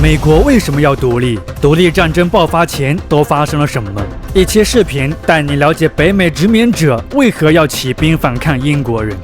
美国为什么要独立？独立战争爆发前都发生了什么？一期视频带你了解北美殖民者为何要起兵反抗英国人。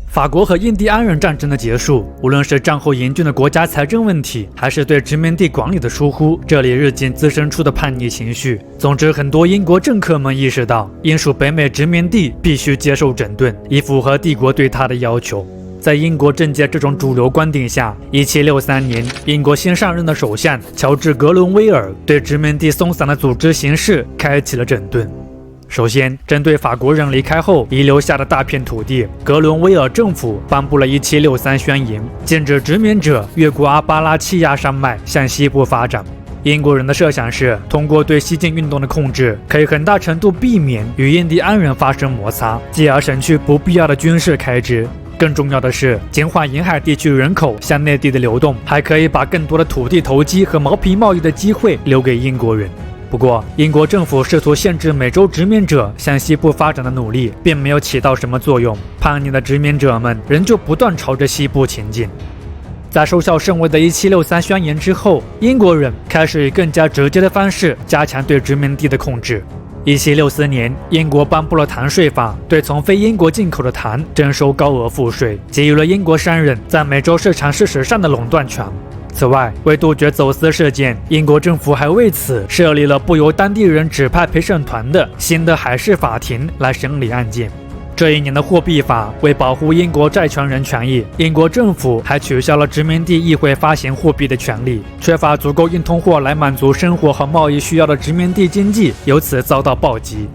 法国和印第安人战争的结束，无论是战后严峻的国家财政问题，还是对殖民地管理的疏忽，这里日渐滋生出的叛逆情绪。总之，很多英国政客们意识到，英属北美殖民地必须接受整顿，以符合帝国对他的要求。在英国政界这种主流观点下，1763年，英国新上任的首相乔治·格伦威尔对殖民地松散的组织形式开启了整顿。首先，针对法国人离开后遗留下的大片土地，格伦威尔政府颁布了1763宣言，禁止殖民者越过阿巴拉契亚山脉向西部发展。英国人的设想是，通过对西进运动的控制，可以很大程度避免与印第安人发生摩擦，继而省去不必要的军事开支。更重要的是，减缓沿海地区人口向内地的流动，还可以把更多的土地投机和毛皮贸易的机会留给英国人。不过，英国政府试图限制美洲殖民者向西部发展的努力，并没有起到什么作用。叛逆的殖民者们仍旧不断朝着西部前进。在收效甚微的1763宣言之后，英国人开始以更加直接的方式加强对殖民地的控制。1764年，英国颁布了糖税法，对从非英国进口的糖征收高额赋税，给予了英国商人在美洲市场事实上的垄断权。此外，为杜绝走私事件，英国政府还为此设立了不由当地人指派陪审团的新的海事法庭来审理案件。这一年的货币法为保护英国债权人权益，英国政府还取消了殖民地议会发行货币的权利。缺乏足够硬通货来满足生活和贸易需要的殖民地经济由此遭到暴击。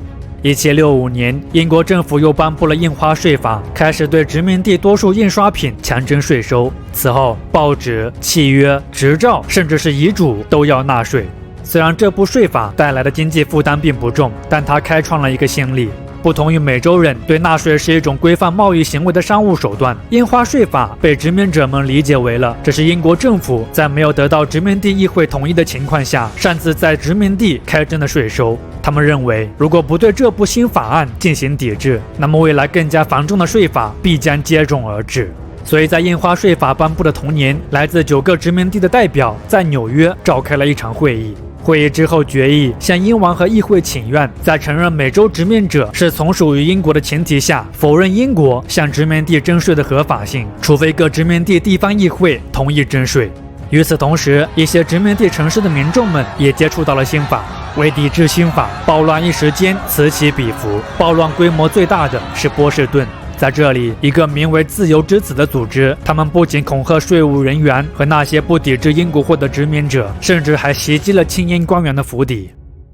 1765年，英国政府又颁布了印花税法，开始对殖民地多数印刷品强征税收。此后，报纸、契约、执照，甚至是遗嘱都要纳税。虽然这部税法带来的经济负担并不重，但它开创了一个先例。不同于美洲人对纳税是一种规范贸易行为的商务手段，印花税法被殖民者们理解为了这是英国政府在没有得到殖民地议会同意的情况下擅自在殖民地开征的税收。他们认为，如果不对这部新法案进行抵制，那么未来更加繁重的税法必将接踵而至。所以在印花税法颁布的同年，来自9个殖民地的代表在纽约召开了一场会议。会议之后决议向英王和议会请愿，在承认美洲殖民者是从属于英国的前提下，否认英国向殖民地征税的合法性，除非各殖民地地方议会同意征税。与此同时，一些殖民地城市的民众们也接触到了新法。为抵制新法，暴乱一时间此起彼伏，暴乱规模最大的是波士顿。在这里，一个名为自由之子的组织，他们不仅恐吓税务人员和那些不抵制英国货的殖民者，甚至还袭击了亲英官员的府邸。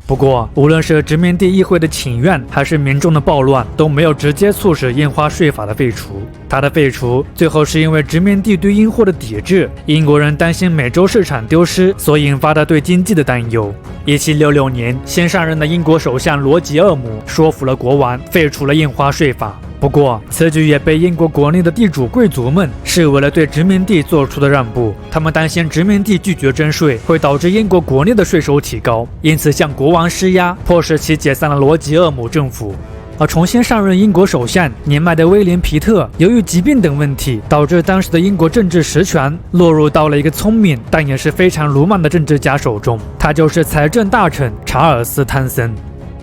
不过，无论是殖民地议会的请愿，还是民众的暴乱，都没有直接促使印花税法的废除。它的废除最后是因为殖民地对英货的抵制，英国人担心美洲市场丢失所引发的对经济的担忧。1766年，新上任的英国首相罗吉厄姆说服了国王，废除了印花税法。不过，此举也被英国国内的地主贵族们视为了对殖民地做出的让步。他们担心殖民地拒绝征税会导致英国国内的税收提高，因此向国王施压，迫使其解散了罗吉厄姆政府。而重新上任英国首相年迈的威廉·皮特，由于疾病等问题，导致当时的英国政治实权落入到了一个聪明但也是非常鲁莽的政治家手中，他就是财政大臣查尔斯·汤森。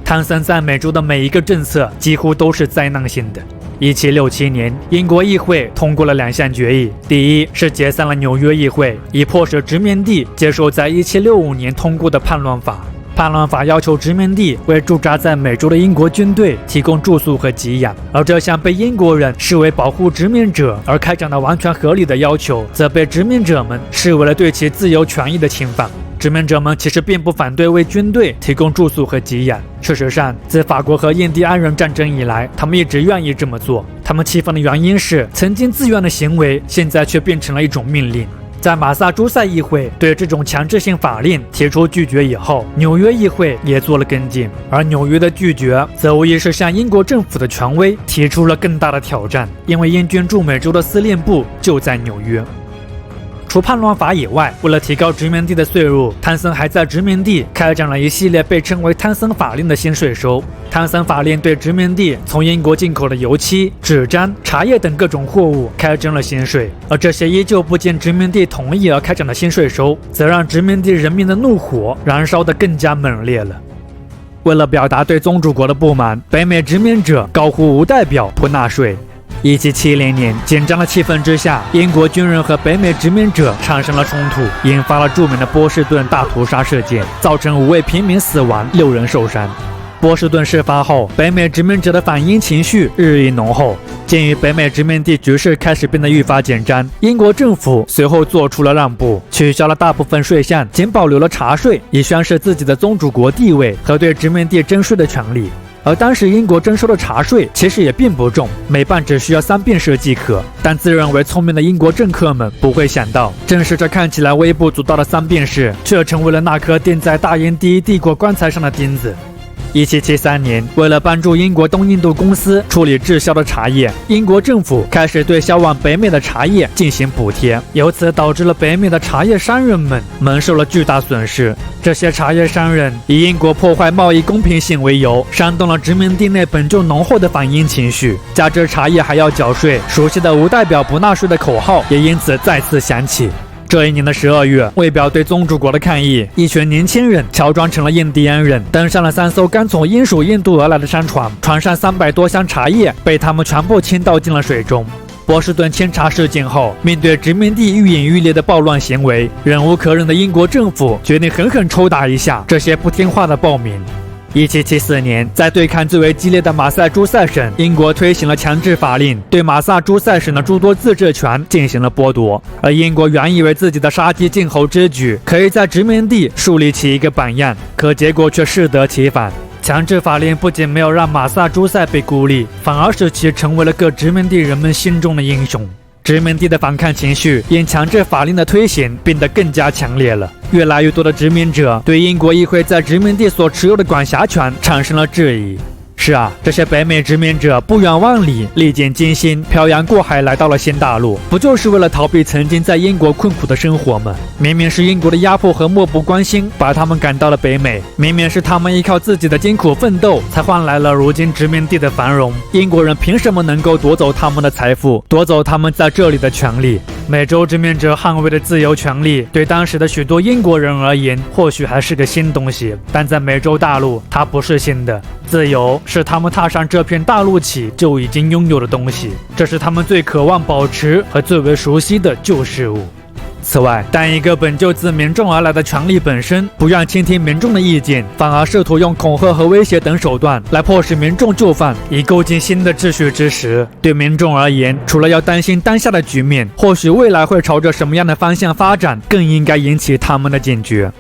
汤森在美洲的每一个政策几乎都是灾难性的。1767年，英国议会通过了2项决议，第一是解散了纽约议会，以迫使殖民地接受在1765年通过的叛乱法。叛乱法要求殖民地为驻扎在美洲的英国军队提供住宿和给养，而这项被英国人视为保护殖民者而开展的完全合理的要求，则被殖民者们视为了对其自由权益的侵犯。殖民者们其实并不反对为军队提供住宿和给养，事实上，自法国和印第安人战争以来，他们一直愿意这么做。他们气愤的原因是，曾经自愿的行为现在却变成了一种命令。在马萨诸塞议会对这种强制性法令提出拒绝以后，纽约议会也做了跟进，而纽约的拒绝则无疑是向英国政府的权威提出了更大的挑战，因为英军驻美洲的司令部就在纽约。除叛乱法以外，为了提高殖民地的税入，汤森还在殖民地开展了一系列被称为汤森法令的新税收。汤森法令对殖民地从英国进口的油漆、纸张、茶叶等各种货物开征了新税，而这些依旧不经殖民地同意而开展的新税收，则让殖民地人民的怒火燃烧得更加猛烈了。为了表达对宗主国的不满，北美殖民者高呼无代表不纳税。1770年，紧张的气氛之下，英国军人和北美殖民者产生了冲突，引发了著名的波士顿大屠杀事件，造成5位平民死亡，6人受伤。波士顿事发后，北美殖民者的反英情绪日益浓厚。鉴于北美殖民地局势开始变得愈发紧张，英国政府随后做出了让步，取消了大部分税项，仅保留了茶税，以宣示自己的宗主国地位和对殖民地征税的权利。而当时英国征收的茶税其实也并不重，每磅只需要3便士即可。但自认为聪明的英国政客们不会想到，正是这看起来微不足道的3便士，却成为了那颗钉在大英第一帝国棺材上的钉子。1773年，为了帮助英国东印度公司处理滞销的茶叶，英国政府开始对销往北美的茶叶进行补贴，由此导致了北美的茶叶商人们蒙受了巨大损失。这些茶叶商人以英国破坏贸易公平性为由，煽动了殖民地内本就浓厚的反英情绪，加之茶叶还要缴税，熟悉的无代表不纳税的口号也因此再次响起。这一年的12月，为表对宗主国的抗议，一群年轻人乔装成了印第安人，登上了3艘刚从英属印度而来的商船，船上300多箱茶叶被他们全部倾倒进了水中。波士顿清查事件后，面对殖民地愈演愈烈的暴乱行为，忍无可忍的英国政府决定狠狠抽打一下这些不听话的暴民。1774年，在对抗最为激烈的马萨诸塞省，英国推行了强制法令，对马萨诸塞省的诸多自治权进行了剥夺。而英国原以为自己的杀鸡儆猴之举可以在殖民地树立起一个榜样，可结果却适得其反。强制法令不仅没有让马萨诸塞被孤立，反而使其成为了各殖民地人们心中的英雄。殖民地的反抗情绪因强制法令的推行变得更加强烈了，越来越多的殖民者对英国议会在殖民地所持有的管辖权产生了质疑。是啊，这些北美殖民者不远万里，历尽艰辛，漂洋过海来到了新大陆，不就是为了逃避曾经在英国困苦的生活吗？明明是英国的压迫和漠不关心把他们赶到了北美，明明是他们依靠自己的艰苦奋斗才换来了如今殖民地的繁荣，英国人凭什么能够夺走他们的财富，夺走他们在这里的权利？美洲殖民者捍卫的自由权利，对当时的许多英国人而言，或许还是个新东西，但在美洲大陆，它不是新的。自由是他们踏上这片大陆起就已经拥有的东西，这是他们最渴望保持和最为熟悉的旧事物。此外，当一个本就自民众而来的权力本身不愿倾听民众的意见，反而试图用恐吓和威胁等手段来迫使民众就范，以构建新的秩序之时，对民众而言，除了要担心当下的局面，或许未来会朝着什么样的方向发展，更应该引起他们的警觉。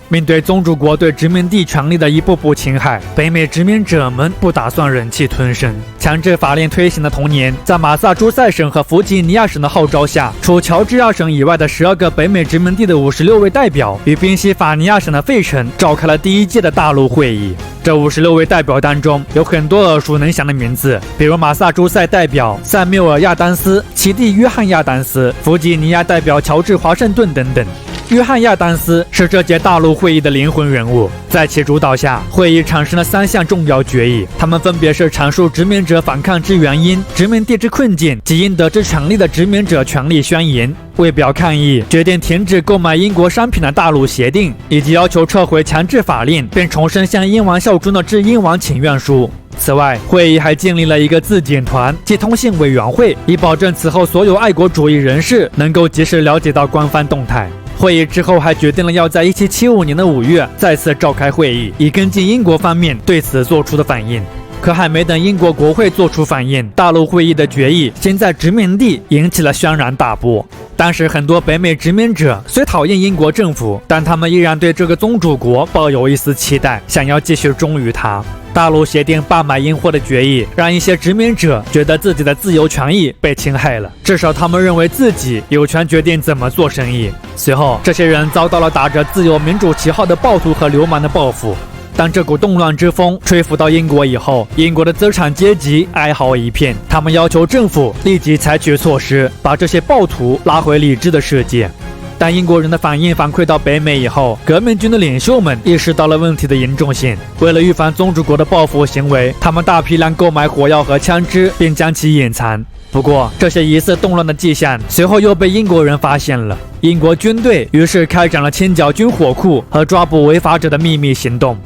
面对宗主国对殖民地权力的一步步侵害，北美殖民者们不打算忍气吞声。强制法令推行的同年，在马萨诸塞省和弗吉尼亚省的号召下，除乔治亚省以外的12个北美殖民地的56位代表与宾夕法尼亚省的费城召开了第1届的大陆会议。这56位代表当中，有很多耳熟能详的名字，比如马萨诸塞代表塞缪尔·亚当斯、其弟约翰·亚当斯、弗吉尼亚代表乔治·华盛顿等等。约翰·亚当斯是这届大陆会议的灵魂人物，在其主导下，会议产生了3项重要决议，他们分别是阐述殖民者反抗之原因、殖民地之困境及应得之权利的殖民者权利宣言。为表抗议，决定停止购买英国商品的大陆协定，以及要求撤回强制法令，并重申向英王效忠的致英王请愿书。此外，会议还建立了一个自检团及通信委员会，以保证此后所有爱国主义人士能够及时了解到官方动态。会议之后还决定了要在1775年的5月再次召开会议，以跟进英国方面对此做出的反应。可还没等英国国会做出反应，大陆会议的决议先在殖民地引起了轩然大波。当时很多北美殖民者虽讨厌英国政府，但他们依然对这个宗主国抱有一丝期待，想要继续忠于他。大陆协定罢买英货的决议，让一些殖民者觉得自己的自由权益被侵害了，至少他们认为自己有权决定怎么做生意。随后，这些人遭到了打着自由民主旗号的暴徒和流氓的报复。当这股动乱之风吹拂到英国以后，英国的资产阶级哀嚎一片，他们要求政府立即采取措施，把这些暴徒拉回理智的世界。但英国人的反应反馈到北美以后，革命军的领袖们意识到了问题的严重性。为了预防宗主国的报复行为，他们大批量购买火药和枪支，并将其隐藏。不过，这些疑似动乱的迹象随后又被英国人发现了。英国军队于是开展了清剿军火库和抓捕违法者的秘密行动。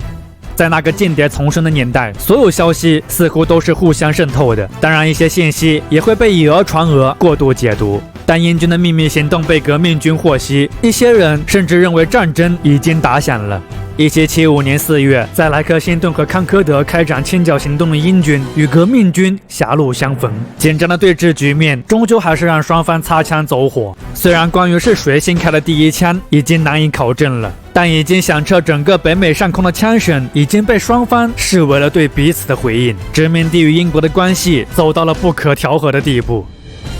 在那个间谍丛生的年代，所有消息似乎都是互相渗透的，当然一些信息也会被以讹传讹、过度解读。当英军的秘密行动被革命军获悉，一些人甚至认为战争已经打响了。1775年4月，在莱克星顿和康科德开展清剿行动的英军与革命军狭路相逢，紧张的对峙局面终究还是让双方擦枪走火。虽然关于是谁先开的第一枪已经难以考证了，但已经响彻整个北美上空的枪声已经被双方视为了对彼此的回应。殖民地与英国的关系走到了不可调和的地步。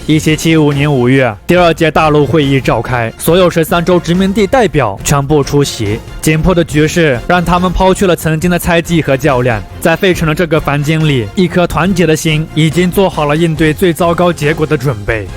1775年5月，第2届大陆会议召开，所有13州殖民地代表全部出席。紧迫的局势让他们抛去了曾经的猜忌和较量，在费城的这个房间里，一颗团结的心已经做好了应对最糟糕结果的准备。